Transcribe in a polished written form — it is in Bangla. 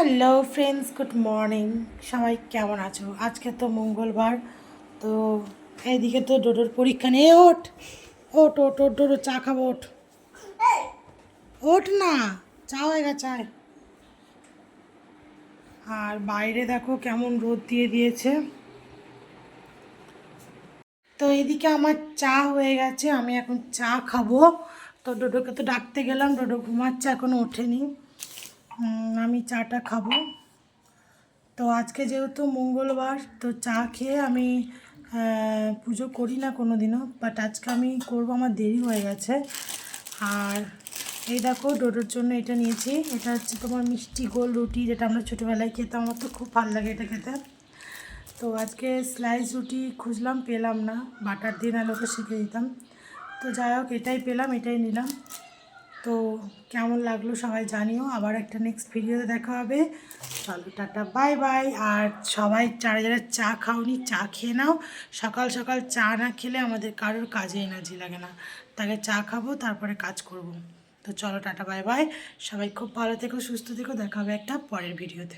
Hello friends, good morning. সবাই কেমন আছো? আজকে তো মঙ্গলবার, তো এইদিকে তো ডোডোর পরীক্ষা নিয়ে ওঠ ওঠ ওঠ ওঠ ডোডো, চা খাবো, ওঠ ওঠ না, চা হয়ে গেছে চায়। আর বাইরে দেখো কেমন রোদ দিয়ে দিয়েছে। তো এদিকে আমার চা হয়ে গেছে, আমি এখন চা খাবো। তো ডোডোকে তো ডাকতে গেলাম, ডোডো ঘুমাচ্ছে, এখনও ওঠেনি। আমি চাটা খাবো। তো আজকে যেহেতু মঙ্গলবার, তো চা খেয়ে আমি পুজো করি না কোনো দিনও, বাট আজকে আমি করবো, আমার দেরি হয়ে গেছে। আর এই দেখো ডোডোর জন্য এটা নিয়েছি, এটা হচ্ছে তোমার মিষ্টি গোল রুটি, যেটা আমরা ছোটোবেলায় খেতাম, আমার তো খুব ভালো লাগে এটা খেতে। তো আজকে স্লাইস রুটি খুঁজলাম, পেলাম না, বাটার দিয়ে নাহলে ওকে শিখে দিতাম। তো যাই হোক, এটাই পেলাম, এটাই নিলাম। তো কেমন লাগলো সবাই জানিও, আবার একটা নেক্সট ভিডিওতে দেখা হবে। চলো টাটা, বাই বাই। আর সবাই যারা যারা চা খাওনি, চা খেয়ে নাও। সকাল সকাল চা না খেলে আমাদের কারোর কাজে এনার্জি লাগে না। তাকে চা খাবো, তারপরে কাজ করব। তো চলো টাটা, বাই বাই। সবাই খুব ভালো থেকো, সুস্থ থেকো, দেখা হবে একটা পরের ভিডিওতে।